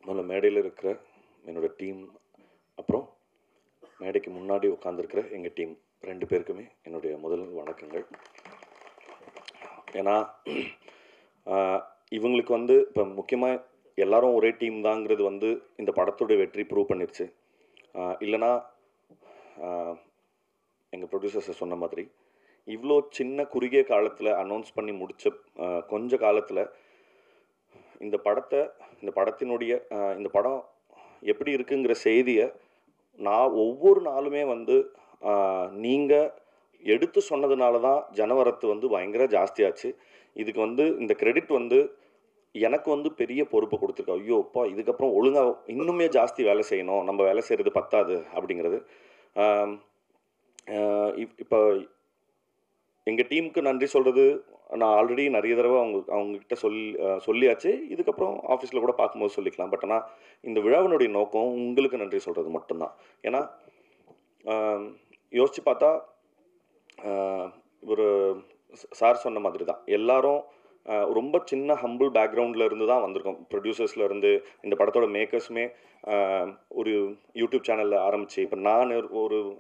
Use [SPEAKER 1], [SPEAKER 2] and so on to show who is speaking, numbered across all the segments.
[SPEAKER 1] முதல்ல மேடையில் இருக்கிற என்னோடய டீம், அப்புறம் மேடைக்கு முன்னாடி உட்காந்துருக்கிற எங்கள் டீம் 2 பேருக்குமே என்னுடைய முதல் வணக்கங்கள். ஏன்னா இவங்களுக்கு வந்து இப்போ முக்கியமாக எல்லாரும் ஒரே டீம் தாங்கிறது வந்து இந்த படத்தோட வெற்றி ப்ரூவ் பண்ணிருச்சு. இல்லைனா எங்கள் ப்ரொடியூசர்ஸை சொன்ன மாதிரி இவ்வளோ சின்ன குறுகிய காலத்தில் அனௌன்ஸ் பண்ணி முடித்த கொஞ்ச காலத்தில் இந்த படத்தினுடைய இந்த படம் எப்படி இருக்குங்கிற செய்தியை நான் ஒவ்வொரு நாளுமே வந்து நீங்கள் எடுத்து சொன்னதுனால தான் ஜனவரத்து வந்து பயங்கர ஜாஸ்தியாச்சு. இதுக்கு வந்து இந்த கிரெடிட் வந்து எனக்கு வந்து பெரிய பொறுப்பை கொடுத்துருக்கோம். ஐயோ அப்பா, இதுக்கப்புறம் ஒழுங்காக இன்னுமே ஜாஸ்தி வேலை செய்யணும், நம்ம வேலை செய்கிறது பத்தாது அப்படிங்கிறது. இப்போ எங்கள் டீமுக்கு நன்றி சொல்கிறது நான் ஆல்ரெடி நிறைய தடவை அவங்கக்கிட்ட சொல்லியாச்சு. இதுக்கப்புறம் ஆஃபீஸில் கூட பார்க்கும்போது சொல்லிக்கலாம். பட் ஆனால் இந்த விழாவினுடைய நோக்கம் உங்களுக்கு நன்றி சொல்கிறது மட்டும்தான். ஏன்னா யோசித்து பார்த்தா ஒரு சார் சொன்ன மாதிரி தான் எல்லாரும் ரொம்ப சின்ன ஹம்பிள் பேக்ரவுண்டில் இருந்து தான் வந்திருக்கோம். ப்ரொடியூசர்ஸ்லேருந்து இந்த படத்தோட மேக்கர்ஸுமே ஒரு யூடியூப் சேனலில் ஆரம்பித்து இப்போ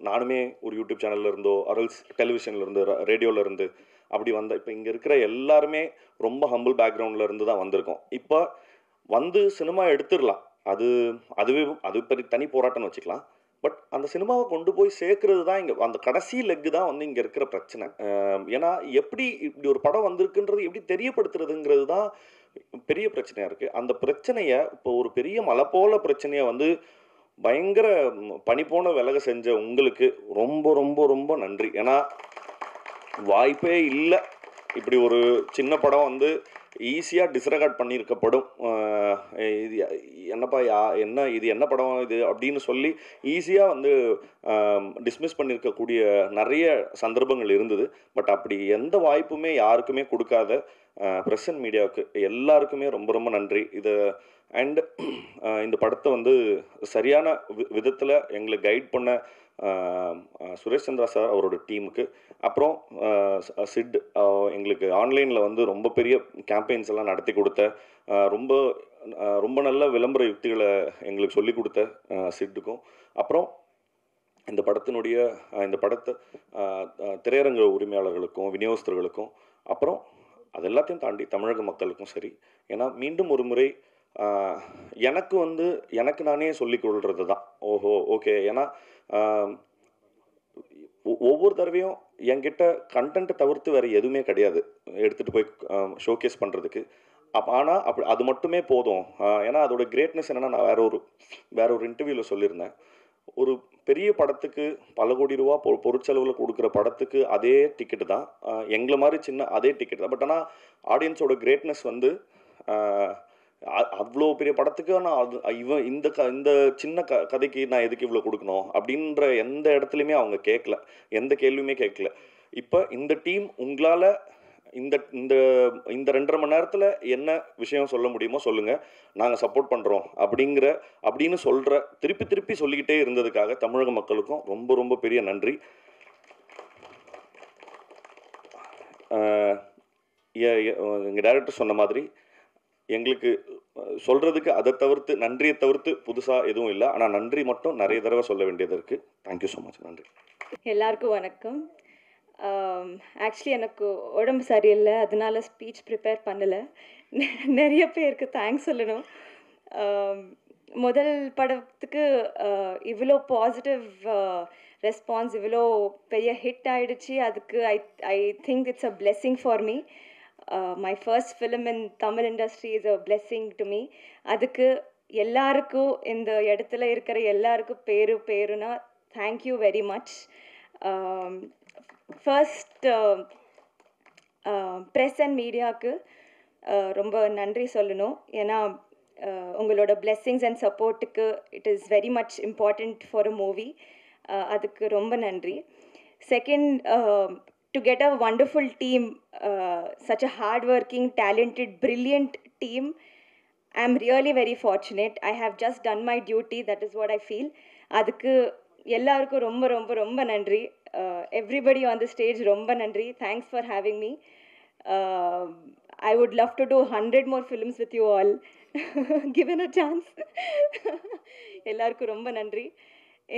[SPEAKER 1] நானுமே ஒரு யூடியூப் சேனலில் இருந்தோ அரல்ஸ் டெலிவிஷன்லேருந்து ரேடியோவிலேருந்து அப்படி இப்போ இங்கே இருக்கிற எல்லாருமே ரொம்ப ஹம்பிள் பேக்ரவுண்டில் இருந்து தான் வந்திருக்கோம். இப்போ வந்து சினிமா எடுத்துடலாம், அது பெரிய தனி போராட்டம்னு வச்சுக்கலாம். பட் அந்த சினிமாவை கொண்டு போய் சேர்க்கறது தான் இங்கே அந்த கடைசி லெக்கு தான் வந்து இங்கே இருக்கிற பிரச்சனை. ஏன்னா எப்படி இப்படி ஒரு படம் வந்திருக்குன்றது எப்படி தெரியப்படுத்துறதுங்கிறது தான் பெரிய பிரச்சனையாக இருக்குது. அந்த பிரச்சனையை இப்போ ஒரு பெரிய மலை போல பிரச்சனையை வந்து பயங்கர பனி போன விலக செஞ்ச உங்களுக்கு ரொம்ப ரொம்ப ரொம்ப நன்றி. ஏன்னா வாய்ப்பே இல்லை இப்படி ஒரு சின்ன படம் வந்து ஈஸியாக டிஸ்ரெகார்ட் பண்ணியிருக்கப்படும். இது என்னப்பா இது என்ன படம் இது அப்படின்னு சொல்லி ஈஸியாக வந்து டிஸ்மிஸ் பண்ணியிருக்கக்கூடிய நிறைய சந்தர்ப்பங்கள் இருந்தது. பட் அப்படி எந்த வாய்ப்புமே யாருக்குமே கொடுக்காத ப்ரெஸ் அண்ட் மீடியாவுக்கு எல்லாருக்குமே ரொம்ப ரொம்ப நன்றி. அண்ட் இந்த படத்தை வந்து சரியான விதத்தில் எங்களை கைட் பண்ண சுரேஷ் சந்திரா சார் அவரோட டீமுக்கு, அப்புறம் சிட் எங்களுக்கு ஆன்லைனில் வந்து ரொம்ப பெரிய கேம்பெயின்ஸ் எல்லாம் நடத்தி கொடுத்த ரொம்ப ரொம்ப நல்ல விளம்பர யுக்திகளை எங்களுக்கு சொல்லி கொடுத்த சிட்டுக்கும், அப்புறம் இந்த படத்தை திரையரங்க உரிமையாளர்களுக்கும் விநியோகஸ்தர்களுக்கும், அப்புறம் அது எல்லாத்தையும் தாண்டி தமிழக மக்களுக்கும் சரி. ஏன்னா மீண்டும் ஒரு முறை எனக்கு நானே சொல்லிக்கொள்கிறது தான் ஓகே. ஏன்னா ஒவ்வொரு தடவையும் என்கிட்ட கண்டென்ட்டை தவிர்த்து வேறு எதுவுமே கிடையாது எடுத்துகிட்டு போய் ஷோகேஸ் பண்ணுறதுக்கு. ஆனால் அது மட்டுமே போதும். ஏன்னா அதோட கிரேட்னஸ் என்னென்னா, நான் வேற ஒரு இன்டர்வியூவில் சொல்லியிருந்தேன், ஒரு பெரிய படத்துக்கு பல கோடி ரூபா பொருட்செலவில் கொடுக்குற படத்துக்கு அதே டிக்கெட்டு தான், எங்களை மாதிரி சின்ன அதே டிக்கெட் தான். பட் ஆனால் ஆடியன்ஸோட கிரேட்னஸ் வந்து அவ்வளோ பெரிய படத்துக்கு நான் இந்த சின்ன கதைக்கு நான் எதுக்கு இவ்வளோ கொடுக்கணும் அப்படின்ற எந்த இடத்துலையுமே அவங்க கேட்கல, எந்த கேள்வியுமே கேட்கல. இப்போ இந்த டீம் உங்களால் இந்த இந்த இந்த 2.5 மணி நேரத்தில் என்ன விஷயம் சொல்ல முடியுமோ சொல்லுங்கள், நாங்கள் சப்போர்ட் பண்ணுறோம் அப்படின்னு திருப்பி சொல்லிக்கிட்டே இருந்ததுக்காக தமிழக மக்களுக்கும் ரொம்ப ரொம்ப பெரிய நன்றி. எங்கள் டைரக்டர் சொன்ன மாதிரி எங்களுக்கு சொல்கிறதுக்கு நன்றியை தவிர்த்து புதுசாக எதுவும் இல்லை. ஆனால் நன்றி மட்டும் நிறைய தடவை சொல்ல வேண்டியது இருக்குது. Thank you so much. நன்றி.
[SPEAKER 2] எல்லாருக்கும் வணக்கம். ஆக்சுவலி எனக்கு உடம்பு சரியில்லை, அதனால ஸ்பீச் ப்ரிப்பேர் பண்ணலை. நிறைய பேருக்கு தேங்க்ஸ் சொல்லணும். முதல் படத்துக்கு இவ்வளோ பாசிட்டிவ் ரெஸ்பான்ஸ், இவ்வளோ பெரிய ஹிட் ஆகிடுச்சு. அதுக்கு I think it's a blessing for me. My first film in Tamil industry is a blessing to me. அதுக்கு எல்லாருக்கும் இந்த இடத்துல இருக்கிற எல்லாருக்கும் பேருனா thank you very much. First press and மீடியாவுக்கு ரொம்ப நன்றி சொல்லணும். ஏன்னா உங்களோட பிளெஸ்ஸிங்ஸ் அண்ட் சப்போர்ட்டுக்கு it is very much important for a movie. அதுக்கு ரொம்ப நன்றி. Second, to get a wonderful team, such a hard-working, talented, brilliant team, I'm really very fortunate. I have just done my duty, that is what I feel. Adukku ellarukku romba romba romba nandri. Everybody on the stage romba nandri. Thanks for having me. I would love to do 100 more films with you all. given a chance. எல்லாருக்கும் ரொம்ப நன்றி.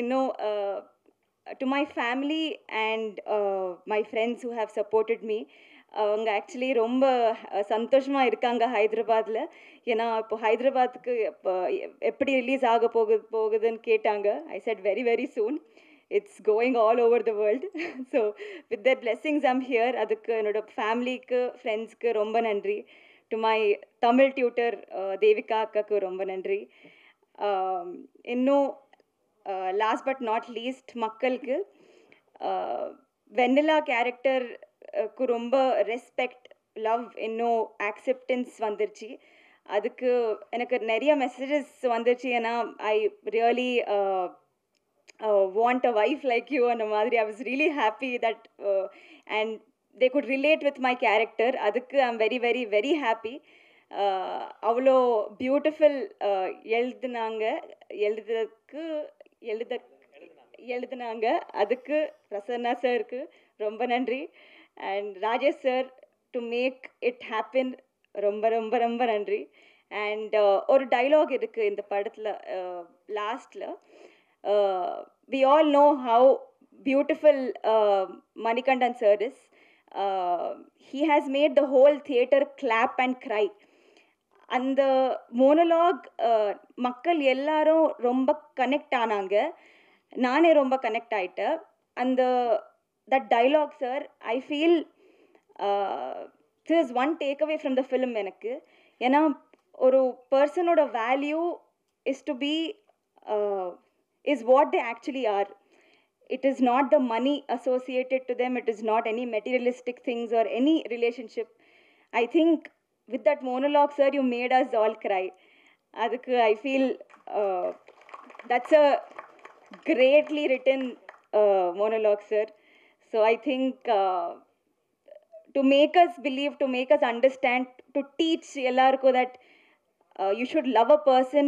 [SPEAKER 2] இன்னும் to my family and my friends who have supported me, அவங்க actually ரொம்ப சந்தோஷமாக இருக்காங்க ஹைதராபாத்தில். ஏன்னா இப்போ ஹைதராபாத்துக்கு இப்போ எப்படி ரிலீஸ் ஆக போகுதுன்னு கேட்டாங்க. ஐ said very very soon. It's going all over the world. So with that blessings I'm here. அதுக்கு என்னோட ஃபேமிலிக்கு ஃப்ரெண்ட்ஸ்க்கு ரொம்ப நன்றி. To my Tamil tutor Devika அக்காவுக்கு ரொம்ப நன்றி. இன்னும் லாஸ்ட் பட் நாட் லீஸ்ட் மக்களுக்கு வெண்ணிலா கேரக்டருக்கு ரொம்ப ரெஸ்பெக்ட், லவ், இன்னும் ஆக்செப்டன்ஸ் வந்துருச்சு. அதுக்கு எனக்கு நிறைய மெசேஜஸ் வந்துருச்சு. ஏன்னா I really want a wife like you அந்த மாதிரி. I was really happy that and they could relate with my character. அதுக்கு I'm very very very happy. அவ்வளோ பியூட்டிஃபுல் எழுதுனாங்க. அதுக்கு பிரசன்னா சாருக்கு ரொம்ப நன்றி. And Rajesh sir to make it happen ரொம்ப ரொம்ப ரொம்ப நன்றி. அண்ட் ஒரு டைலாக் இருக்குது இந்த படத்தில் லாஸ்டில். we all know how beautiful Manikandan sir is. He has made the whole theater clap and cry. அந்த மோனோலாக் மக்கள் எல்லாரும் ரொம்ப கனெக்ட் ஆனாங்க. நானே ரொம்ப கனெக்ட் ஆகிட்டேன். அந்த that dialogue sir, I feel this one take away from the film எனக்கு. ஏன்னா ஒரு பர்சனோட value is to be is what they actually are. It is not the money associated to them. It is not any materialistic things or any relationship. I think with that monologue, sir, you made us all cry. Adukku I feel that's a greatly written monologue, sir. So I think to make us believe, to make us understand, to teach ellarku that you should love a person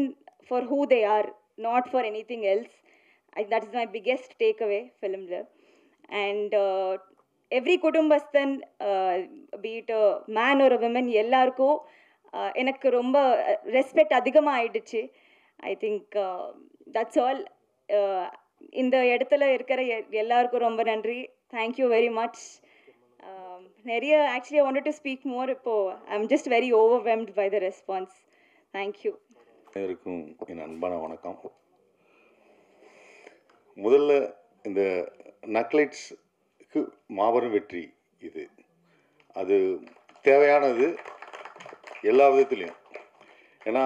[SPEAKER 2] for who they are, not for anything else. That is my biggest takeaway film la. And every kudumbasthan, be it a man or a woman, ellarku enakku romba respect adhigama aiduchu. I think that's all. இந்த இடத்துல இருக்கிற எல்லாருக்கும் ரொம்ப நன்றி. Thank you very much. நிறைய actually I wanted to speak more. இப்போ I'm just very overwhelmed by the response. Thank you.
[SPEAKER 3] அனைவருக்கும் என் அன்பான வணக்கம். முதல்ல இந்த நக்லைட்ஸ்க்கு மாபெரும் வெற்றி இது. அது தேவையானது எல்லா விதத்துலேயும். ஏன்னா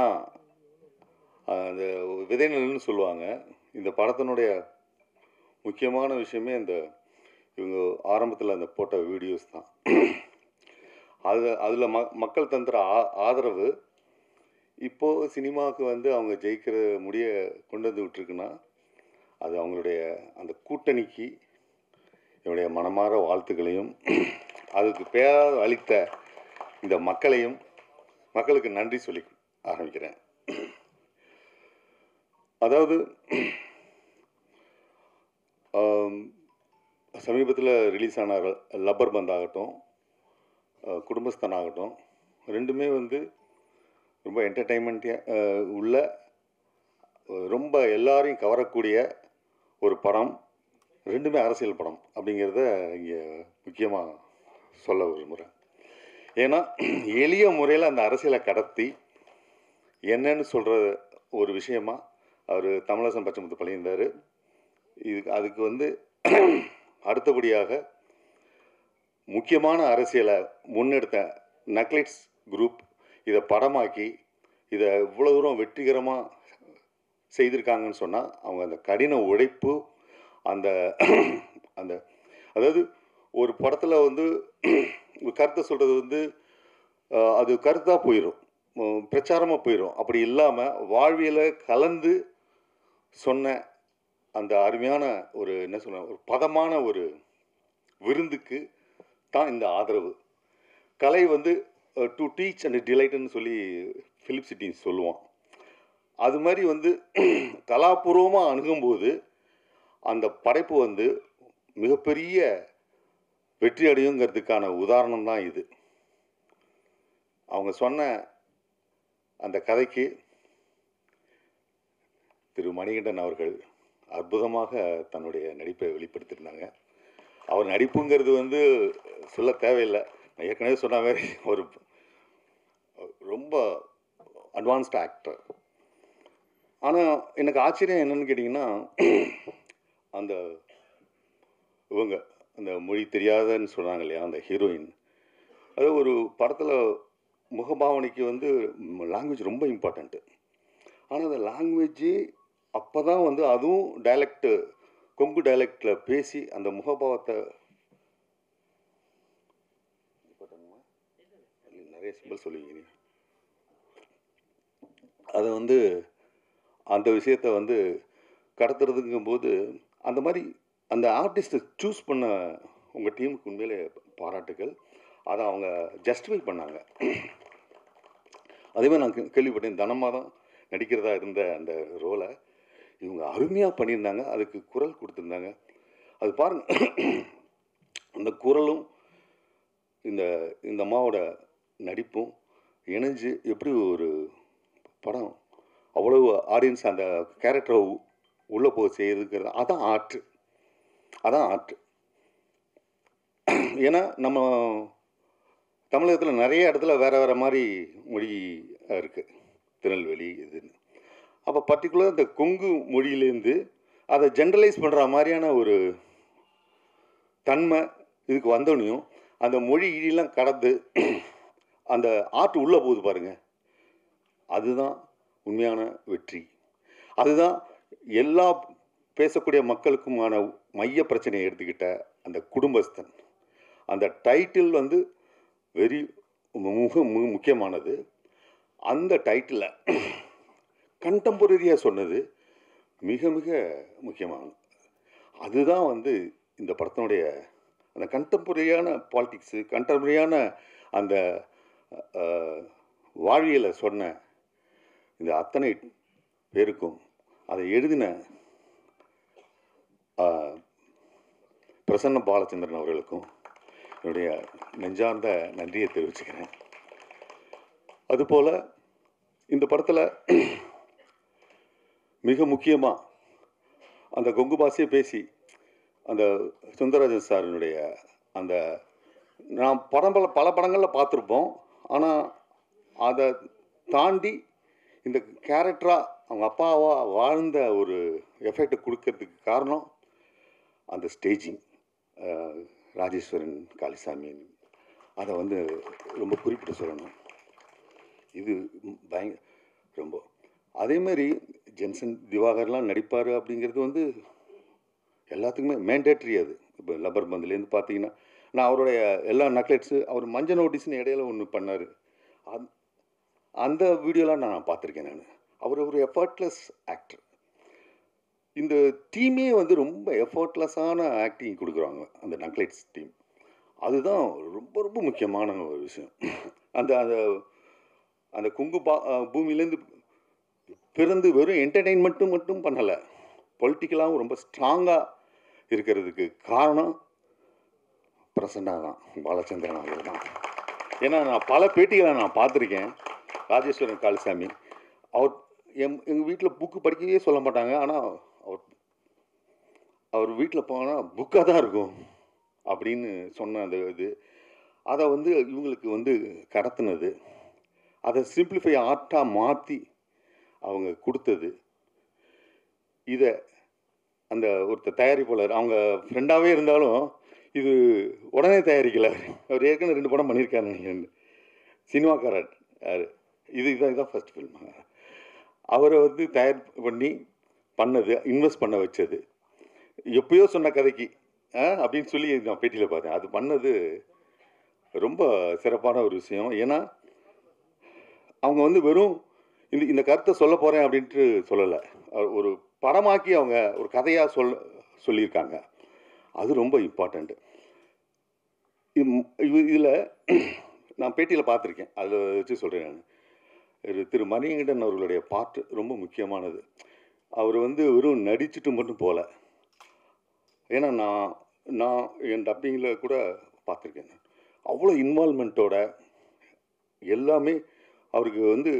[SPEAKER 3] அந்த விதை நெல்லுன்னு சொல்லுவாங்க. இந்த படத்தினுடைய முக்கியமான விஷயமே இந்த இவங்க ஆரம்பத்தில் அந்த போட்ட வீடியோஸ் தான். அதில் மக்கள் தந்துற ஆதரவு இப்போது சினிமாவுக்கு வந்து அவங்க ஜெயிக்கிற முடிய கொண்டு வந்து விட்டுருக்குன்னா அது அவங்களுடைய அந்த கூட்டணிக்கு என்னுடைய மனமார வாழ்த்துக்களையும் அதுக்கு பேர் அளித்த இந்த மக்களுக்கு நன்றி சொல்லி ஆரம்பிக்கிறேன். அதாவது சமீபத்தில் ரிலீஸ் ஆன லப்பர் பந்த் ஆகட்டும், குடும்பஸ்தான் ஆகட்டும், ரெண்டுமே வந்து ரொம்ப என்டர்டெயின்மெண்ட்டாக உள்ள ரொம்ப எல்லாரையும் கவரக்கூடிய ஒரு படம். ரெண்டுமே அரசியல் படம் அப்படிங்கிறத இங்கே முக்கியமாக சொல்ல விரும்புகிறேன். ஏன்னா எளிய முறையில் அந்த அரசியலை கடத்தி என்னன்னு சொல்கிற ஒரு விஷயமா அவர் தமிழரசன் பச்சைமுத்து பழியிருந்தார். அதுக்கு வந்து அடுத்தபடியாக முக்கியமான அரசியலை முன்னெடுத்த நக்லைட்ஸ் குரூப் இதை படமாக்கி இதை இவ்வளோ தூரம் வெற்றிகரமாக செய்திருக்காங்கன்னு சொன்னால் அவங்க அந்த கடின உழைப்பு, அந்த அந்த அதாவது ஒரு படத்தில் வந்து கருத்தை சொல்கிறது வந்து அது கருத்தாக போயிடும், பிரச்சாரமாக போயிடும். அப்படி இல்லாமல் வாழ்வியலை கலந்து சொன்ன அந்த அருமையான ஒரு என்ன சொல்ல ஒரு பதமான ஒரு விருந்துக்கு தான் இந்த ஆதரவு. கலை வந்து டு டீச் அண்ட் டிலைட்டுன்னு சொல்லி ஃபிலிப் சிட்டின் சொல்லுவான். அது மாதிரி வந்து கலாபூர்வமாக அணுகும்போது அந்த படைப்பு வந்து மிகப்பெரிய வெற்றி அடையுங்கிறதுக்கான உதாரணம் தான் இது. அவங்க சொன்ன அந்த கதைக்கு திரு மணிகண்டன் அவர்கள் அற்புதமாக தன்னுடைய நடிப்பை வெளிப்படுத்தியிருந்தாங்க. அவர் நடிப்புங்கிறது வந்து சொல்ல தேவையில்லை. நான் ஏற்கனவே சொன்ன மாதிரி ஒரு ரொம்ப அட்வான்ஸ்டு ஆக்டர். ஆனால் எனக்கு ஆச்சரியம் என்னன்னு கேட்டிங்கன்னா, அந்த இவங்க அந்த மொழி தெரியாதன்னு சொன்னாங்க இல்லையா, அந்த ஹீரோயின், அது ஒரு படத்தில் முகபாவனைக்கு வந்து லாங்குவேஜ் ரொம்ப இம்பார்ட்டண்ட்டு. ஆனால் அந்த லாங்குவேஜ் அப்போ தான் வந்து அதுவும் டைலக்டு, கொங்கு டைலக்டில் பேசி அந்த முகபாவத்தை நிறைய சிம்பிள் சொல்லுவீங்க, அதை வந்து அந்த விஷயத்தை வந்து கடத்துறதுங்கும்போது அந்த மாதிரி அந்த ஆர்டிஸ்ட்டை சூஸ் பண்ண உங்கள் டீமுக்கு உண்மையிலே பாராட்டுகள். அதை அவங்க ஜஸ்டிஃபை பண்ணாங்க. அதேமாதிரி நான் கேள்விப்பட்டேன், தனமாக தான் நடிக்கிறதா இருந்த அந்த ரோலை இவங்க அருமையாக பண்ணியிருந்தாங்க. அதுக்கு குரல் கொடுத்துருந்தாங்க. அது பாருங்கள், அந்த குரலும் இந்த இந்த அம்மாவோட நடிப்பும் இணைஞ்சு எப்படி ஒரு படம் அவ்வளவு ஆடியன்ஸ் அந்த கேரக்டரை உள்ளே போக செய்யுதுங்கிறது அதான் ஆர்ட். அதான் ஆர்ட். ஏன்னா நம்ம தமிழகத்தில் நிறைய இடத்துல வேறு வேறு மாதிரி மொழி இருக்குது, திருநெல்வேலி இதுன்னு. அப்போ பர்டிகுலர் இந்த கொங்கு மொழியிலேருந்து அதை ஜென்ரலைஸ் பண்ணுற மாதிரியான ஒரு தன்மை இதுக்கு வந்தோடனையும் அந்த மொழி இடியெல்லாம் கடந்து அந்த ஆர்ட் உள்ளே போகுது பாருங்கள், அதுதான் உண்மையான வெற்றி. அதுதான் எல்லா பேசக்கூடிய மக்களுக்குமான மைய பிரச்சனையை எடுத்துக்கிட்ட அந்த குடும்பஸ்தன். அந்த டைட்டில் வந்து முக்கியமானது. அந்த டைட்டில் கண்டெம்பரரியாக சொன்னது மிக மிக முக்கியமானது. அதுதான் வந்து இந்த படத்தினுடைய அந்த கண்டெம்பரரியான பாலிடிக்ஸு, கண்டெம்பரரியான அந்த வாழ்வியலை சொன்ன இந்த அத்தனை பேருக்கும் அதை எழுதின பிரசன்ன பாலச்சந்திரன் அவர்களுக்கும் என்னுடைய நெஞ்சார்ந்த நன்றியை தெரிவிச்சுக்கிறேன். அதுபோல் இந்த படத்தில் மிக முக்கியமாக அந்த கொங்கு பாஷையை பேசி அந்த சுந்தரராஜன் சாரினுடைய அந்த நான் பல படங்களில் பார்த்துருப்போம். ஆனால் அதை தாண்டி இந்த கேரக்டராக அவங்க அப்பாவாக வாழ்ந்த ஒரு எஃபெக்டை கொடுக்கறதுக்கு காரணம் அந்த ஸ்டேஜிங். ராஜேஸ்வரன் காளிசாமி அதை வந்து ரொம்ப குறிப்பிட்டு சொல்லணும். இது ரொம்ப அதேமாதிரி ஜென்சன் திவாகர்லாம் நடிப்பார் அப்படிங்கிறது வந்து எல்லாத்துக்குமே மேண்டேட்ரி. அது இப்போ லப்பர் பந்துலேருந்து பார்த்தீங்கன்னா, நான் அவருடைய எல்லா நக்லெட்ஸு, அவர் மஞ்சள் நோட்டீஸ்னு இடையில ஒன்று பண்ணார், அந்த வீடியோலாம் நான் பார்த்துருக்கேன். அவர் ஒரு எஃபர்ட்லெஸ் ஆக்டர். இந்த டீமே வந்து ரொம்ப எஃபர்ட்லெஸ்ஸான ஆக்டிங் கொடுக்குறாங்க, அந்த நக்லைட்ஸ் டீம். அதுதான் ரொம்ப ரொம்ப முக்கியமான ஒரு விஷயம். அந்த அந்த அந்த கொங்கு பூமியிலேருந்து பிறந்து வெறும் என்டர்டெயின்மெண்ட்டும் மட்டும் பண்ணலை, பொலிட்டிக்கலாகவும் ரொம்ப ஸ்ட்ராங்காக இருக்கிறதுக்கு காரணம் பிரசன்னா தான், பாலச்சந்திரன் அவர்கள் தான். ஏன்னா நான் பல பேட்டிகளை நான் பார்த்துருக்கேன். ராஜேஸ்வரன் காளிசாமி அவர் எங்கள் வீட்டில் புக்கு படிக்கவே சொல்ல மாட்டாங்க. ஆனால் அவர் வீட்டில் போனால் புக்காக தான் இருக்கும் அப்படின்னு சொன்ன அந்த இது, அதை வந்து இவங்களுக்கு வந்து கடத்தினது, அதை சிம்பிளிஃபை ஆர்ட்டாக மாற்றி அவங்க கொடுத்தது. இதை அந்த ஒருத்தர் தயாரிப்பாளர் அவங்க ஃப்ரெண்டாகவே இருந்தாலும் இது உடனே தயாரிக்கலை. அவர் ஏற்கனவே 2 படம் பண்ணியிருக்காரு நினைக்கிறேன், சினிமாக்காரர் யார், இதுதான் ஃபர்ஸ்ட் ஃபில்ம். அவரை வந்து தயார் பண்ணி பண்ணது, இன்வெஸ்ட் பண்ண வச்சது, எப்பயோ சொன்ன கதைக்கு அப்படின்னு சொல்லி நான் பேட்டியில் பார்த்தேன். அது பண்ணது ரொம்ப சிறப்பான ஒரு விஷயம். ஏன்னா அவங்க வந்து வெறும் இந்த கருத்தை சொல்ல போகிறேன் அப்படின்ட்டு சொல்லலை, ஒரு படமாக்கி அவங்க ஒரு கதையாக சொல்லியிருக்காங்க. அது ரொம்ப இம்பார்ட்டண்ட்டு. இதில் நான் பேட்டியில் பார்த்துருக்கேன், அதில் வச்சு சொல்கிறேன். நான் திரு மணிகண்டன் அவர்களுடைய பாட்டு ரொம்ப முக்கியமானது. அவர் வந்து வெறும் நடிச்சுட்டு மட்டும் போகல. ஏன்னா நான் என் டப்பிங்கில் கூட பார்த்துருக்கேன், அவ்வளோ இன்வால்மெண்ட்டோட எல்லாமே அவருக்கு வந்து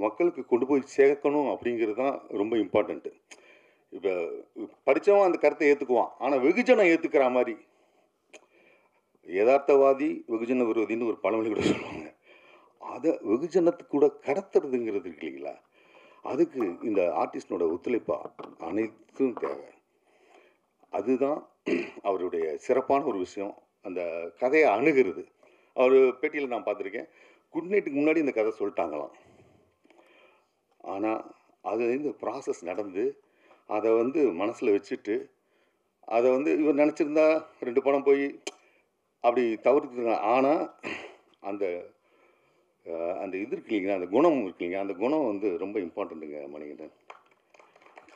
[SPEAKER 3] மக்களுக்கு கொண்டு போய் சேர்க்கணும் அப்படிங்கிறது தான் ரொம்ப இம்பார்ட்டண்ட்டு. இப்போ படித்தவன் அந்த கருத்தை ஏற்றுக்குவான், ஆனால் வெகுஜனம் ஏற்றுக்கிற மாதிரி யதார்த்தவாதி வெகுஜன விரோதின்னு ஒரு பழமொழி கூட சொல்லுவாங்க. அதை வெகுஜனத்துக்கு கூட கடத்துறதுங்கிறது இருக்கு இல்லைங்களா, அதுக்கு இந்த ஆர்டிஸ்டனோட ஒத்துழைப்பா அனைத்தும் தேவை. அதுதான் அவருடைய சிறப்பான ஒரு விஷயம், அந்த கதையை அணுகிறது. அவர் பேட்டியில் நான் பார்த்துருக்கேன், குட் நைட்டுக்கு முன்னாடி இந்த கதை சொல்லிட்டாங்களாம். ஆனால் அது இந்த ப்ராசஸ் நடந்து அதை வந்து மனசில் வச்சுட்டு அதை வந்து இவர் நினச்சிருந்தா 2 படம் போய் அப்படி தவிர்த்துருங்க. ஆனால் அந்த அந்த இது இருக்கு இல்லைங்க, அந்த குணம் இருக்கு இல்லைங்க, அந்த குணம் வந்து ரொம்ப இம்பார்ட்டண்ட்டுங்க. மணிகண்டன்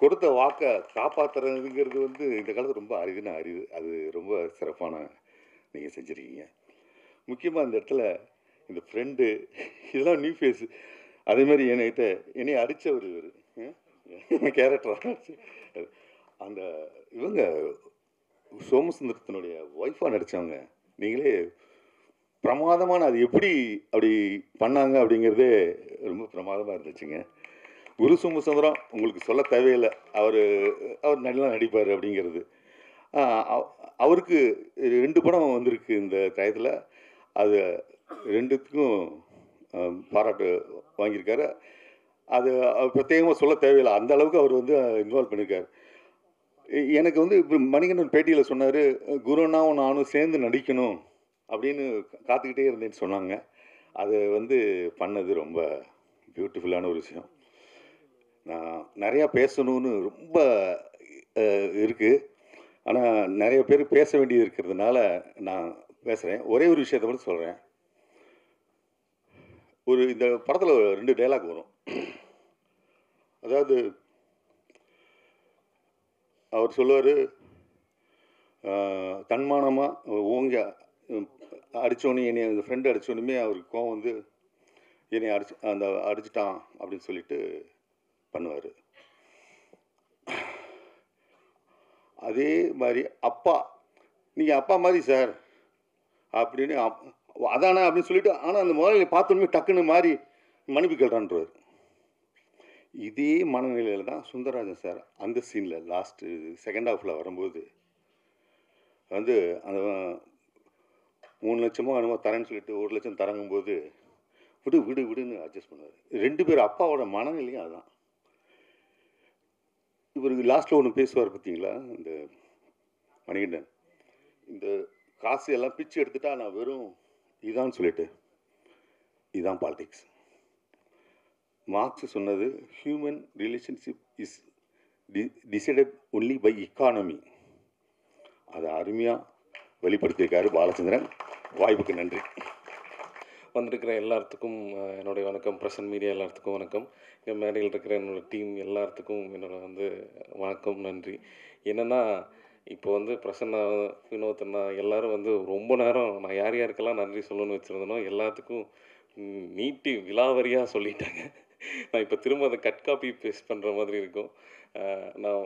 [SPEAKER 3] கொடுத்த வாக்கை காப்பாற்றுறதுங்கிறது வந்து இந்த காலத்தில் ரொம்ப அரிது. அது ரொம்ப சிறப்பான நீங்கள் செஞ்சுருக்கீங்க. முக்கியமாக இந்த இடத்துல இந்த ஃப்ரெண்டு இதெல்லாம் நியூ ஃபேஸ். அதேமாதிரி என்னை அடித்தவர் இவர் கேரக்டர் அந்த இவங்க சோமசுந்தரத்தினுடைய ஒய்ஃபாக நடித்தவங்க, நீங்களே பிரமாதமான அது எப்படி அப்படி பண்ணாங்க அப்படிங்கிறதே ரொம்ப பிரமாதமாக இருந்துச்சுங்க. குரு சோமசுந்தரம் உங்களுக்கு சொல்ல தேவையில்லை, அவர் நல்லா நடிப்பார் அப்படிங்கிறது. அவருக்கு 2 படம் வந்திருக்கு இந்த டயத்தில், அது 2த்துக்கும் பாராட்டு வாங்கியிருக்காரு. அது பிரத்யேகமாக சொல்ல தேவையில்லை, அந்த அளவுக்கு அவர் வந்து இன்வால்வ் பண்ணியிருக்காரு. எனக்கு வந்து இப்போ மணிகண்டன் பேட்டியில் சொன்னார், குருனாவும் நானும் சேர்ந்து நடிக்கணும் அப்படின்னு காத்துக்கிட்டே இருந்தேன்னு சொன்னாங்க. அது வந்து பண்ணது ரொம்ப பியூட்டிஃபுல்லான ஒரு விஷயம். நான் நிறையா பேசணும்னு ரொம்ப இருக்குது, ஆனால் நிறைய பேர் பேச வேண்டியது இருக்கிறதுனால நான் பேசுகிறேன். ஒரே ஒரு விஷயத்தை மட்டும் சொல்கிறேன். இந்த படத்தில் 2 டைலாக் வரும். அதாவது அவர் சொல்லுவார், தன்மானமாக ஓங்க அடித்தோன்னே என்னை அந்த ஃப்ரெண்டு அடித்தோன்னுமே அவருக்கு கோவம் வந்து என்னை அடிச்சிட்டான் அப்படின்னு சொல்லிட்டு பண்ணுவார். அதே மாதிரி அப்பா, நீங்கள் அப்பா மாதிரி சார் அப்படின்னு அதானே அப்படின்னு சொல்லிட்டு, ஆனால் அந்த முதல்ல பார்த்தோன்னே டக்குன்னு மாதிரி மன்னிப்பு கேள்றான்றார். இதே மனநிலையில் தான் சுந்தரராஜன் சார் அந்த சீனில் லாஸ்ட்டு செகண்ட் ஹாஃபில் வரும்போது வந்து அந்த 3 லட்சமோ என்னமோ தரேன்னு சொல்லிட்டு 1 லட்சம் தரங்கும்போது விடுன்னு அட்ஜஸ்ட் பண்ணுவார். 2 பேர் அப்பாவோட மனநிலையும் அதுதான். இவருக்கு லாஸ்ட்டில் ஒன்று பேசுவார் பார்த்தீங்களா, இந்த மணிகண்டன், இந்த காசு எல்லாம் பிச்சு எடுத்துட்டா நான் வெறும் இதான்னு சொல்லிட்டு, இதுதான் பாலிடிக்ஸ். மார்க்ஸ் சொன்னது, human relationship is decided only by economy. அதை அருமையாக வெளிப்படுத்தியிருக்காரு பாலச்சந்திரன். வாய்ப்புக்கு நன்றி.
[SPEAKER 4] வந்திருக்கிற எல்லாத்துக்கும் என்னுடைய வணக்கம். பிரசன்ட் மீடியா எல்லாத்துக்கும் வணக்கம். என் மேடையில் இருக்கிற என்னோடய டீம் எல்லாத்துக்கும் என்னோட வணக்கம், நன்றி. என்னென்னா, இப்போ பிரசன்னா, வினோத்னா எல்லோரும் ரொம்ப நேரம் நான் யார் யாருக்கெல்லாம் நன்றி சொல்லணும்னு வச்சுருந்தனோ எல்லாத்துக்கும் நீட்டி விலாவரியாக சொல்லிட்டாங்க. நான் இப்போ திரும்ப அதை கட் காப்பி பேஸ்ட் பண்ணுற மாதிரி இருக்கும். நான்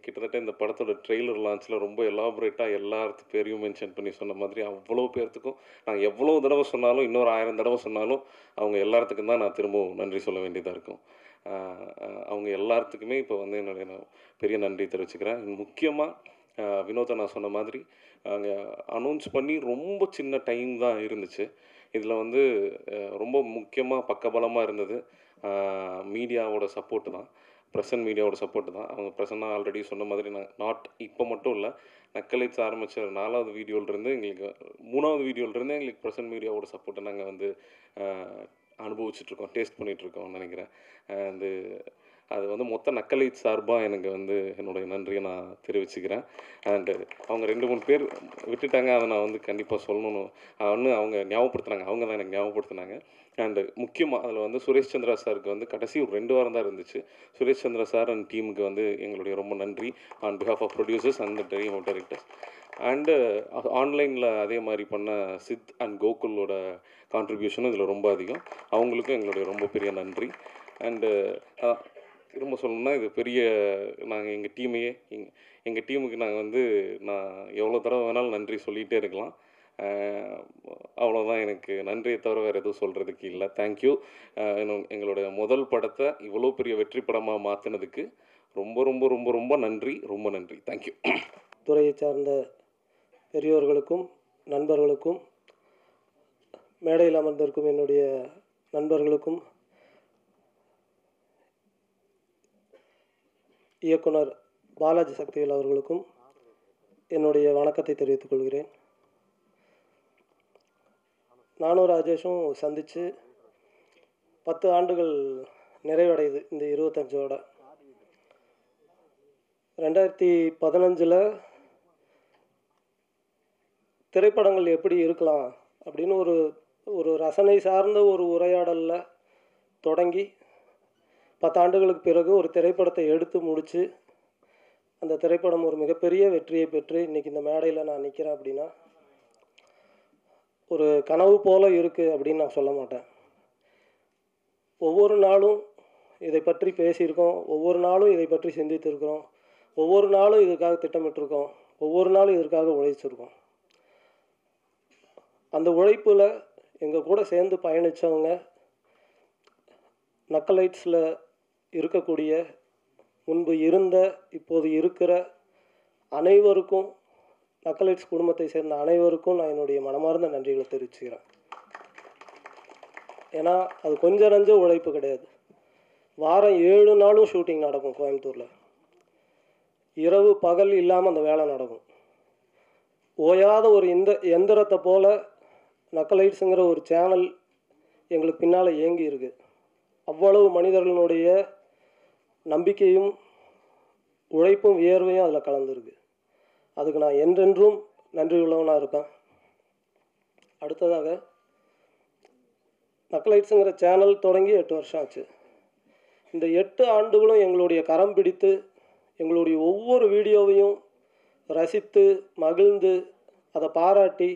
[SPEAKER 4] கிட்டத்தட்ட இந்த படத்தோட ட்ரெய்லர் லான்ச்சில் ரொம்ப எலாபரேட்டாக எல்லாத்து பேரையும் மென்ஷன் பண்ணி சொன்ன மாதிரி அவ்வளோ பேர்த்துக்கும் நான் எவ்வளோ தடவை சொன்னாலும், இன்னொரு 1000 தடவை சொன்னாலும் அவங்க எல்லாத்துக்கும் தான் நான் திரும்பவும் நன்றி சொல்ல வேண்டியதாக இருக்கும். அவங்க எல்லாத்துக்குமே இப்போ என்னுடைய நான் பெரிய நன்றி தெரிவிச்சுக்கிறேன். முக்கியமாக வினோத்தை நான் சொன்ன மாதிரி அங்கே அனௌன்ஸ் பண்ணி ரொம்ப சின்ன டைம் தான் இருந்துச்சு. இதில் ரொம்ப முக்கியமாக பக்கபலமாக இருந்தது மீடியாவோட சப்போர்ட்டு தான், ப்ரெசன்ட் மீடியாவோட சப்போர்ட்டு தான். அவங்க ப்ரெசன்னாக ஆல்ரெடி சொன்ன மாதிரி நான் இப்போ மட்டும் இல்லை, நக்கலைட்ஸ் ஆரம்பித்த 4வது வீடியோவிலேருந்து எங்களுக்கு 3வது வீடியோவிலேருந்து எங்களுக்கு ப்ரெசன்ட் மீடியாவோட சப்போர்ட்டை நாங்கள் அனுபவிச்சுட்ருக்கோம், டேஸ்ட் பண்ணிகிட்ருக்கோம்னு நினைக்கிறேன். அது மொத்த நக்கலைட் சார்பாக எனக்கு என்னுடைய நன்றியை நான் தெரிவிச்சுக்கிறேன். அண்டு அவங்க 2-3 பேர் விட்டுட்டாங்க, அதை நான் கண்டிப்பாக சொல்லணும். அவங்க ஞாபகப்படுத்துனாங்க, அவங்க தான் எனக்கு ஞாபகப்படுத்தினாங்க. அண்டு முக்கியமாக அதில் சுரேஷ் சந்திரா சாருக்கு கடைசி ஒரு 2 வாரம் தான் இருந்துச்சு. சுரேஷ் சந்திரா சார் அண்ட் டீமுக்கு எங்களுடைய ரொம்ப நன்றி on behalf of producers and team of directors. And ஆன்லைனில் அதே மாதிரி பண்ண சித் அண்ட் கோகுலோட கான்ட்ரிபியூஷனும் இதில் ரொம்ப அதிகம். அவங்களுக்கும் எங்களுடைய ரொம்ப பெரிய நன்றி. அண்டு திரும்ப சொல்லணும்னா, இது பெரிய நாங்கள் எங்கள் டீமுக்கு நாங்கள் நான் எவ்வளோ தடவை வேணாலும் நன்றி சொல்லிகிட்டே இருக்கலாம். அவ்வளோதான். எனக்கு நன்றியை தவிர வேறு எதுவும் சொல்கிறதுக்கு இல்லை. தேங்க்யூ. எங்களுடைய முதல் படத்தை இவ்வளோ பெரிய வெற்றி படமாக மாற்றினதுக்கு ரொம்ப ரொம்ப ரொம்ப ரொம்ப நன்றி. ரொம்ப நன்றி. தேங்க்யூ.
[SPEAKER 5] துறையை சார்ந்த பெரியோர்களுக்கும் நண்பர்களுக்கும் மேடையில் அமர்ந்திருக்கும் என்னுடைய நண்பர்களுக்கும் இயக்குனர் பாலாஜி சக்திவேல் அவர்களுக்கும் என்னுடைய வணக்கத்தை தெரிவித்துக் கொள்கிறேன். நானும் ராஜேஷும் சந்தித்து 10 ஆண்டுகள் நிறைவடையுது இந்த 25ஓட. 2015 திரைப்படங்கள் எப்படி இருக்கலாம் அப்படின்னு ஒரு ரசனை சார்ந்த ஒரு உரையாடலில் தொடங்கி 10 ஆண்டுகளுக்கு பிறகு ஒரு திரைப்படத்தை எடுத்து முடித்து அந்த திரைப்படம் ஒரு மிகப்பெரிய வெற்றியை பெற்று இன்றைக்கி இந்த மேடையில் நான் நிற்கிறேன் அப்படின்னா ஒரு கனவு போல் இருக்குது அப்படின்னு நான் சொல்ல மாட்டேன். ஒவ்வொரு நாளும் இதை பற்றி பேசியிருக்கோம், ஒவ்வொரு நாளும் இதை பற்றி சிந்தித்திருக்கிறோம், ஒவ்வொரு நாளும் இதற்காக திட்டமிட்டிருக்கோம், ஒவ்வொரு நாளும் இதற்காக உழைச்சிருக்கோம். அந்த உழைப்பில் எங்கள் கூட சேர்ந்து பயணித்தவங்க நக்கலைட்ஸில் இருக்கக்கூடிய முன்பு இருந்த இப்போது இருக்கிற அனைவருக்கும், நக்கலைட்ஸ் குடும்பத்தை சேர்ந்த அனைவருக்கும் நான் என்னுடைய மனமார்ந்த நன்றிகளை தெரிவிச்சுக்கிறேன். ஏன்னா அது கொஞ்சம் நஞ்ச உழைப்பு கிடையாது. வாரம் 7 நாளும் ஷூட்டிங் நடக்கும் கோயம்புத்தூரில். இரவு பகல் இல்லாமல் அந்த வேலை நடக்கும். ஓயாத ஒரு எந்திரத்தை போல் நக்கலைட்ஸுங்கிற ஒரு சேனல் எங்களுக்கு பின்னால் இயங்கி இருக்குது. அவ்வளவு மனிதர்களுடைய நம்பிக்கையும் உழைப்பும் வியர்வையும் அதில் கலந்துருக்கு. அதுக்கு நான் என்றென்றும் நன்றி உள்ளவனாக இருப்பேன். அடுத்ததாக நக்கலைட்ஸுங்கிற சேனல் தொடங்கி 8 வருஷம் ஆச்சு. இந்த 8 ஆண்டுகளும் எங்களுடைய கரம் பிடித்து எங்களுடைய ஒவ்வொரு வீடியோவையும் ரசித்து மகிழ்ந்து அதை பாராட்டி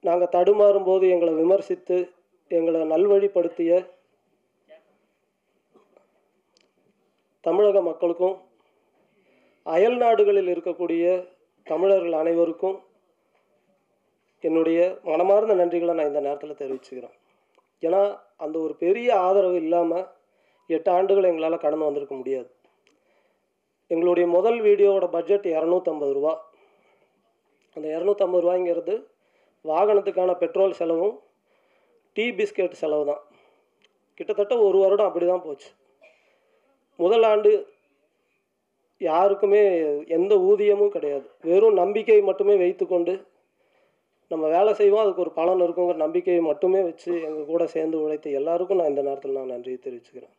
[SPEAKER 5] நாங்கள் தடுமாறும்போது எங்களை விமர்சித்து எங்களை நல்வழிப்படுத்திய தமிழக மக்களுக்கும் அயல் நாடுகளில் இருக்கக்கூடிய தமிழர்கள் அனைவருக்கும் என்னுடைய மனமார்ந்த நன்றிகளை நான் இந்த நேரத்தில் தெரிவிச்சுக்கிறேன். ஏன்னா அந்த ஒரு பெரிய ஆதரவு இல்லாமல் 8 ஆண்டுகள் எங்களால் கடந்து வந்திருக்க முடியாது. எங்களுடைய முதல் வீடியோவோட பட்ஜெட் 250 ரூபா. அந்த 250 ரூபாய்ங்கிறது வாகனத்துக்கான பெட்ரோல் செலவும் டீ பிஸ்கெட் செலவு தான். கிட்டத்தட்ட 1 வருடம் அப்படி தான் போச்சு. முதல் ஆண்டு யாருக்குமே எந்த ஊதியமும் கிடையாது. வெறும் நம்பிக்கை மட்டுமே வைத்துக்கொண்டு நம்ம வேலை செய்வோம், அதுக்கு ஒரு பலன் இருக்குங்கிற நம்பிக்கையை மட்டுமே வச்சு எங்கள் கூட சேர்ந்து உழைத்த எல்லாருக்கும் நான் இந்த நேரத்தில் நான் நன்றியை தெரிவிச்சுக்கிறேன்.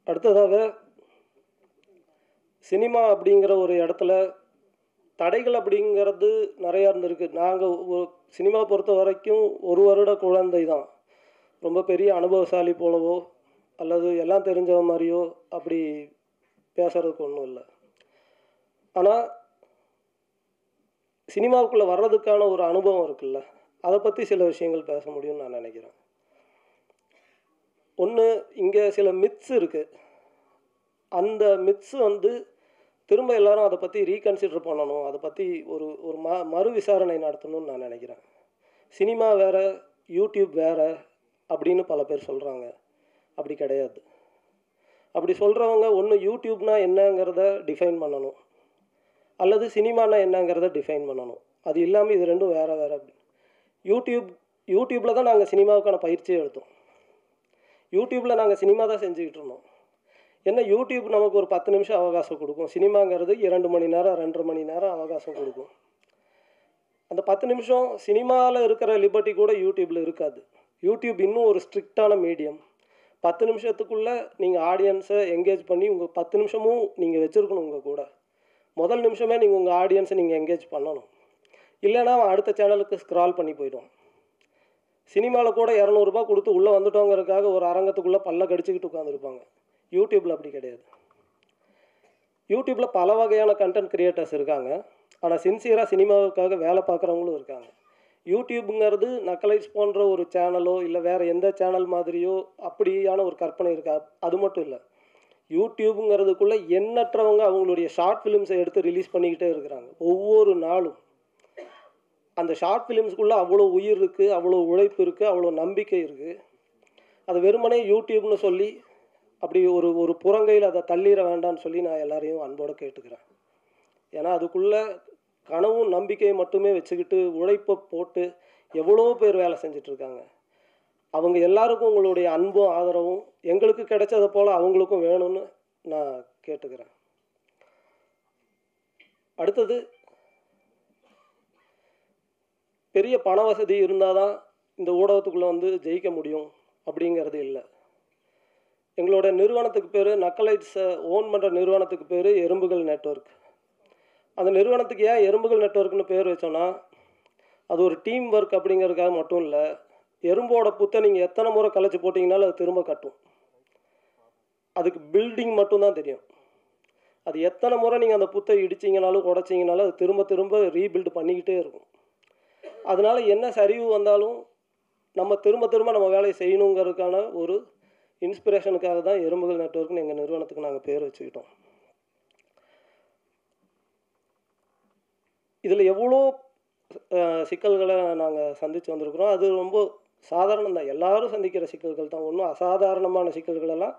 [SPEAKER 5] அடுத்ததாக சினிமா அப்படிங்கிற ஒரு இடத்துல தடைகள் அப்படிங்கிறது நிறையா இருந்திருக்கு. நாங்கள் சினிமா பொறுத்த வரைக்கும் 1 வருட குழந்தை தான். ரொம்ப பெரிய அனுபவசாலி போலவோ அல்லது எல்லாம் தெரிஞ்ச மாதிரியோ அப்படி பேசுகிறதுக்கு ஒன்றும் இல்லை. ஆனால் சினிமாவுக்குள்ளே வர்றதுக்கான ஒரு அனுபவம் இருக்குல்ல, அதை பற்றி சில விஷயங்கள் பேச முடியும்னு நான் நினைக்கிறேன். ஒன்று, இங்கே சில மித்ஸ் இருக்குது. அந்த மித்ஸ் திரும்ப எல்லாரும் அதை பற்றி ரீகன்சிடர் பண்ணணும், அதை பற்றி ஒரு மறு விசாரணை நடத்தணும்னு நான் நினைக்கிறேன். சினிமா வேறு, யூடியூப் வேறு அப்படின்னு பல பேர் சொல்கிறாங்க. அப்படி கிடையாது. அப்படி சொல்கிறவங்க ஒன்று யூடியூப்னா என்னங்கிறத டிஃபைன் பண்ணணும், அல்லது சினிமானா என்னங்கிறத டிஃபைன் பண்ணணும். அது இல்லாமல் இது ரெண்டும் வேறு வேறு. அப்படி யூடியூப்பில் தான் நாங்கள் சினிமாவுக்கான பயிற்சியை எடுத்தோம். யூடியூப்பில் நாங்கள் சினிமா தான் செஞ்சுக்கிட்டு இருந்தோம். என்ன, யூடியூப் நமக்கு ஒரு 10 நிமிஷம் அவகாசம் கொடுக்கும். சினிமாங்கிறது 2 மணி நேரம் 2.5 மணி நேரம் அவகாசம் கொடுக்கும். அந்த 10 நிமிஷம் சினிமாவில் இருக்கிற லிபர்ட்டி கூட யூடியூப்பில் இருக்காது. யூடியூப் இன்னும் ஒரு ஸ்ட்ரிக்டான மீடியம். 10 நிமிஷத்துக்குள்ளே நீங்கள் ஆடியன்ஸை என்கேஜ் பண்ணி உங்கள் 10 நிமிஷமும் நீங்கள் வச்சுருக்கணும். உங்கள் கூட முதல் நிமிஷமே நீங்கள் உங்கள் ஆடியன்ஸை நீங்கள் என்கேஜ் பண்ணணும். இல்லைனா அவன் அடுத்த சேனலுக்கு ஸ்க்ரால் பண்ணி போயிடும். சினிமாவில் கூட 200 ரூபா கொடுத்து உள்ளே வந்துட்டோங்கிறதுக்காக ஒரு அரங்கத்துக்குள்ளே பல்ல கடிச்சிக்கிட்டு உட்காந்துருப்பாங்க. யூடியூப்பில் அப்படி கிடையாது. யூடியூப்பில் பல வகையான கண்டென்ட் கிரியேட்டர்ஸ் இருக்காங்க. ஆனால் சின்சியராக சினிமாவுக்காக வேலை பார்க்குறவங்களும் இருக்காங்க. யூடியூப்புங்கிறது நக்கலைட்ஸ் போன்ற ஒரு சேனலோ இல்லை வேறு எந்த சேனல் மாதிரியோ அப்படியான ஒரு கற்பனை இருக்கா? அது மட்டும் இல்லை. யூடியூப்புங்கிறதுக்குள்ளே எண்ணற்றவங்க அவங்களுடைய ஷார்ட் ஃபிலிம்ஸை எடுத்து ரிலீஸ் பண்ணிக்கிட்டே இருக்கிறாங்க ஒவ்வொரு நாளும். அந்த ஷார்ட் ஃபிலிம்ஸ்குள்ளே அவ்வளோ உயிர் இருக்குது, அவ்வளோ உழைப்பு இருக்குது, அவ்வளோ நம்பிக்கை இருக்குது. அது வெறுமனே யூடியூப்னு சொல்லி அப்படி ஒரு ஒரு புறங்கையில் அதை தள்ளிட வேண்டாம்னு சொல்லி நான் எல்லாரையும் அன்போடு கேட்டுக்கிறேன். ஏன்னா அதுக்குள்ளே கனவும் நம்பிக்கையை மட்டுமே வச்சுக்கிட்டு உழைப்பை போட்டு எவ்வளோ பேர் வேலை செஞ்சிட்ருக்காங்க. அவங்க எல்லாருக்கும் உங்களுடைய அன்பும் ஆதரவும் எங்களுக்கு கிடைச்சதை போல் அவங்களுக்கும் வேணும்னு நான் கேட்டுக்கிறேன். அடுத்தது, பெரிய பண வசதி இருந்தால் தான் இந்த ஊடகத்துக்குள்ளே வந்து ஜெயிக்க முடியும் அப்படிங்கிறது இல்லை. எங்களோட நிறுவனத்துக்கு பேர், நக்கலைட்ஸை ஓன் பண்ணுற நிறுவனத்துக்கு பேர் எறும்புகள் நெட்வொர்க். அந்த நிறுவனத்துக்கு ஏன் எறும்புகள் நெட்வொர்க்னு பேர் வச்சோன்னா, அது ஒரு டீம் ஒர்க் அப்படிங்கிறதுக்காக மட்டும் இல்லை. எறும்போட புத்தை நீங்கள் எத்தனை முறை கலைச்சி போட்டிங்கனாலும் அது திரும்ப கட்டும். அதுக்கு பில்டிங் மட்டும்தான் தெரியும். அது எத்தனை முறை நீங்கள் அந்த புத்தை இடிச்சிங்கனாலும் உடச்சிங்கனாலும் அது திரும்ப திரும்ப ரீபில்டு பண்ணிக்கிட்டே இருக்கும். அதனால் என்ன சரிவு வந்தாலும் நம்ம திரும்ப திரும்ப நம்ம வேலையை செய்யணுங்கிறதுக்கான ஒரு இன்ஸ்பிரேஷனுக்காக தான் எறும்புகள் நெட்வொர்க்னு எங்கள் நிறுவனத்துக்கு நாங்கள் பேர் வச்சுக்கிட்டோம். இதில் எவ்வளோ சிக்கல்களை நாங்கள் சந்தித்து வந்திருக்கிறோம். அது ரொம்ப சாதாரணம் தான், எல்லாரும் சந்திக்கிற சிக்கல்கள் தான். ஒன்றும் அசாதாரணமான சிக்கல்களெல்லாம்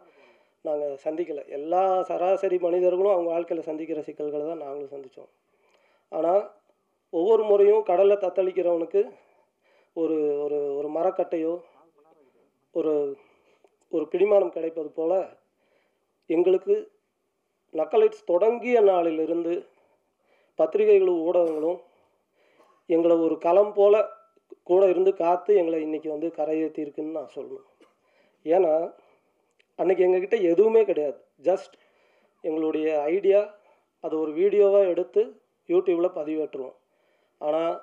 [SPEAKER 5] நாங்கள் சந்திக்கலை. எல்லா சராசரி மனிதர்களும் அவங்க வாழ்க்கையில் சந்திக்கிற சிக்கல்களை தான் நாங்களும் சந்தித்தோம். ஆனால் ஒவ்வொரு முறையும் கடலில் தத்தளிக்கிறவனுக்கு ஒரு ஒரு ஒரு மரக்கட்டையோ ஒரு ஒரு பிடிமானம் கிடைப்பது போல் எங்களுக்கு நக்கலைட்ஸ் தொடங்கிய நாளிலிருந்து பத்திரிகைகளும் ஊடகங்களும் எங்களை ஒரு களம் போல் கூட இருந்து காத்து எங்களை இன்றைக்கி வந்து கரையேற்றிருக்குன்னு நான் சொல்லணும். ஏன்னா அன்றைக்கி எங்ககிட்ட எதுவுமே கிடையாது. ஜஸ்ட் எங்களுடைய ஐடியா, அதை ஒரு வீடியோவாக எடுத்து யூடியூப்பில் பதிவேற்றுவோம். ஆனால்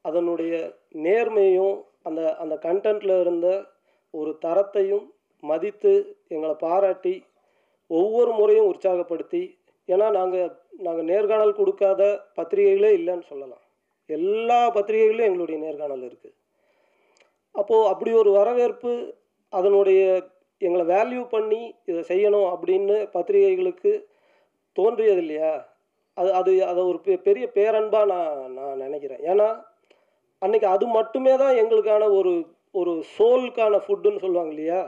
[SPEAKER 5] அதனுடைய நேர்மையும் அந்த அந்த கண்டென்ட்டில் இருந்த ஒரு தரத்தையும் மதித்து எங்களை பாராட்டி ஒவ்வொரு முறையும் உற்சாகப்படுத்தி, ஏன்னா நாங்கள் நேர்காணல் கொடுக்காத பத்திரிகைகளே இல்லைன்னு சொல்லலாம். எல்லா பத்திரிகைகளிலும் எங்களுடைய நேர்காணல் இருக்குது. அப்போது அப்படி ஒரு வரவேற்பு, அதனுடைய எங்களை வேல்யூ பண்ணி இதை செய்யணும் அப்படின்னு பத்திரிகைகளுக்கு தோன்றியது இல்லையா, அதை ஒரு பெரிய பேரன்பாக நான் நினைக்கிறேன். ஏன்னா அன்றைக்கி அது மட்டுமே தான் எங்களுக்கான ஒரு ஒரு சோலுக்கான ஃபுட்டுன்னு சொல்லுவாங்க இல்லையா,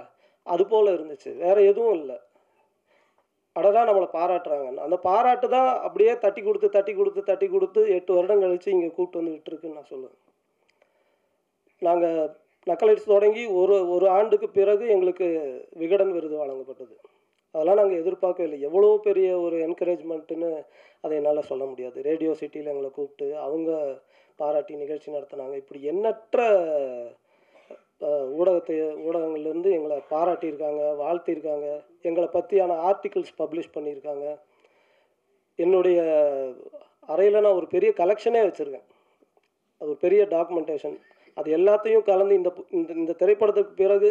[SPEAKER 5] அது போல் இருந்துச்சு. வேறு எதுவும் இல்லை. அடடா நம்மளை பாராட்டுறாங்கன்னு அந்த பாராட்டு தான் அப்படியே தட்டி கொடுத்து 8 வருடம் கழித்து இங்கே கூப்பிட்டு வந்து விட்டுருக்குன்னு நான் சொல்லுவேன். நாங்கள் நக்கலைட்ஸ் தொடங்கி ஒரு ஆண்டுக்கு பிறகு எங்களுக்கு விகடன் விருது வழங்கப்பட்டது. அதெல்லாம் நாங்கள் எதிர்பார்க்கவே இல்லை. எவ்வளோ பெரிய ஒரு என்கரேஜ்மெண்ட்டுன்னு அதை என்னால் சொல்ல முடியாது. ரேடியோ சிட்டியில் எங்களை கூப்பிட்டு அவங்க பாராட்டி நிகழ்ச்சி நடத்தினாங்க. இப்படி எண்ணற்ற ஊடகங்கள்லேருந்து எங்களை பாராட்டியிருக்காங்க, வாழ்த்தியிருக்காங்க, எங்களை பற்றியான ஆர்டிகிள்ஸ் பப்ளிஷ் பண்ணியிருக்காங்க. என்னுடைய அறையில் நான் ஒரு பெரிய கலெக்ஷனே வச்சுருக்கேன். அது ஒரு பெரிய டாக்குமெண்டேஷன். அது எல்லாத்தையும் கலந்து இந்த திரைப்படத்துக்கு பிறகு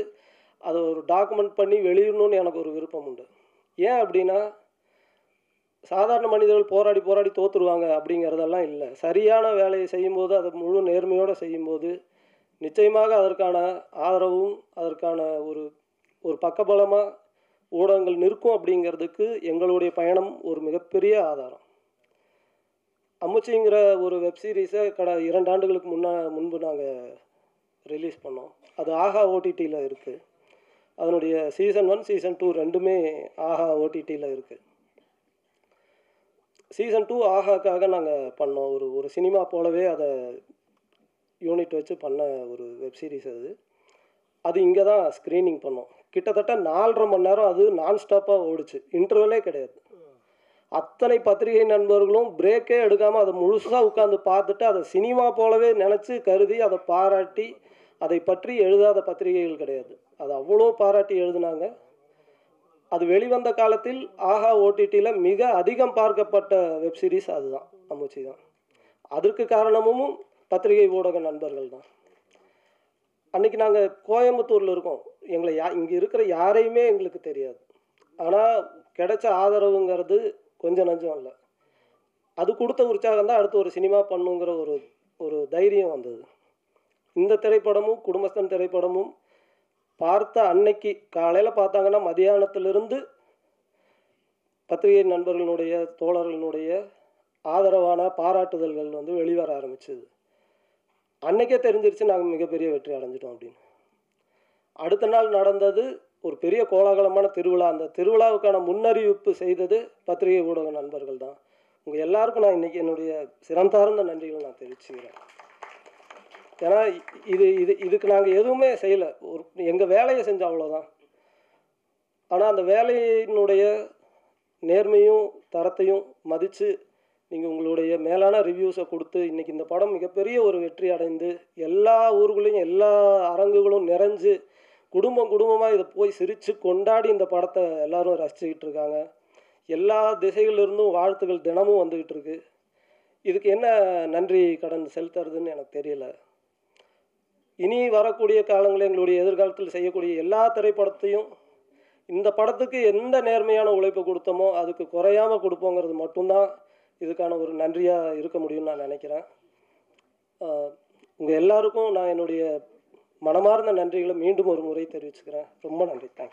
[SPEAKER 5] அதை ஒரு டாக்குமெண்ட் பண்ணி வெளியிடணும்னு எனக்கு ஒரு விருப்பம் உண்டு. ஏன் அப்படின்னா, சாதாரண மனிதர்கள் போராடி தோற்றுருவாங்க அப்படிங்கிறதெல்லாம் இல்லை. சரியான வேலையை செய்யும்போது, அதை முழு நேர்மையோடு செய்யும்போது நிச்சயமாக அதற்கான ஆதரவும் அதற்கான ஒரு பக்கபலமாக ஊடகங்கள் நிற்கும் அப்படிங்கிறதுக்கு எங்களுடைய பயணம் ஒரு மிகப்பெரிய ஆதாரம். அம்முச்சிங்கிற ஒரு வெப்சீரிஸை 2 ஆண்டுகளுக்கு முன்பு நாங்கள் ரிலீஸ் பண்ணோம். அது ஆஹா ஓடிடியில் இருக்குது. அதனுடைய சீசன் 1 சீசன் 2 ரெண்டுமே ஆஹா ஓடிடியில் இருக்குது. சீசன் 2 ஆஹாக்காக நாங்கள் பண்ணோம். ஒரு சினிமா போலவே அதை யூனிட் வச்சு பண்ண ஒரு வெப்சீரிஸ். அது இங்கே தான் ஸ்க்ரீனிங் பண்ணோம். கிட்டத்தட்ட 4.5 மணி நேரம் அது நான்ஸ்டாப்பாக ஓடிச்சு. இன்டர்வலே கிடையாது. அத்தனை பத்திரிகை நண்பர்களும் பிரேக்கே எடுக்காமல் அதை முழுசாக உட்காந்து பார்த்துட்டு அதை சினிமா போலவே நினச்சி கருதி அதை பாராட்டி, அதை பற்றி எழுதாத பத்திரிகைகள் கிடையாது. அது அவ்வளோ பாராட்டி எழுதினாங்க. அது வெளிவந்த காலத்தில் ஆஹா ஓடிடியில் மிக அதிகம் பார்க்கப்பட்ட வெப்சீரிஸ் அதுதான், அம்முச்சி தான். அதற்கு காரணமும் பத்திரிகை ஊடக நண்பர்கள் தான். அன்றைக்கி நாங்கள் கோயம்புத்தூரில் இருக்கோம். எங்களை இங்கே இருக்கிற யாரையுமே எங்களுக்கு தெரியாது. ஆனால் கிடைச்ச ஆதரவுங்கிறது கொஞ்சம் நஞ்சம் இல்லை. அது கொடுத்த உற்சாகம் தான் அடுத்து ஒரு சினிமா பண்ணுங்கிற ஒரு தைரியம் வந்தது. இந்த திரைப்படமும் குடும்பஸ்தன் திரைப்படமும் பார்த்த அன்னைக்கு காலையில் பார்த்தாங்கன்னா மதியானத்திலிருந்து பத்திரிகை நண்பர்களுடைய தோழர்களுடைய ஆதரவான பாராட்டுதல்கள் வந்து வெளிவர ஆரம்பிச்சது. அன்னைக்கே தெரிஞ்சிருச்சு நாங்கள் மிகப்பெரிய வெற்றி அடைஞ்சிட்டோம் அப்படின்னு. அடுத்த நாள் நடந்தது ஒரு பெரிய கோலாகலமான திருவிழா. அந்த திருவிழாவுக்கான முன்னறிவிப்பு செய்தது பத்திரிகை ஊடக நண்பர்கள் தான். உங்கள் எல்லாருக்கும் நான் இன்றைக்கி என்னுடைய சிறந்தார்ந்த நன்றிகளை நான் தெரிவிச்சுக்கிறேன். ஏன்னா இதுக்கு நாங்கள் எதுவுமே செய்யலை, ஒரு எங்கள் வேலையை செஞ்சோம் அவ்வளோதான். ஆனால் அந்த வேலையினுடைய நேர்மையும் தரத்தையும் மதித்து நீங்கள் உங்களுடைய மேலான ரிவ்யூஸை கொடுத்து இன்றைக்கி இந்த படம் மிகப்பெரிய ஒரு வெற்றி அடைந்து எல்லா ஊர்களையும் எல்லா அரங்குகளும் நிறைஞ்சு குடும்பமாக இதை போய் சிரித்து கொண்டாடி இந்த படத்தை எல்லோரும் ரசிச்சுக்கிட்டு இருக்காங்க. எல்லா திசைகளிலிருந்தும் வாழ்த்துக்கள் தினமும் வந்துக்கிட்டு இருக்கு. இதுக்கு என்ன நன்றி கடன் செலுத்துறதுன்னு எனக்கு தெரியல. இனி வரக்கூடிய காலங்களில் எங்களுடைய எதிர்காலத்தில் செய்யக்கூடிய எல்லா திரைப்படத்தையும் இந்த படத்துக்கு எந்த நேர்மையான உழைப்பை கொடுத்தோமோ அதுக்கு குறையாமல் கொடுப்போங்கிறது மட்டும்தான் இதுக்கான ஒரு நன்றியாக இருக்க முடியும்னு நான் நினைக்கிறேன். உங்கள் எல்லாருக்கும் நான் என்னுடைய மனமார்ந்த நன்றிகளை மீண்டும் ஒரு முறை தெரிவிச்சுக்கிறேன். ரொம்ப நன்றி. தேங்க்ஸ்.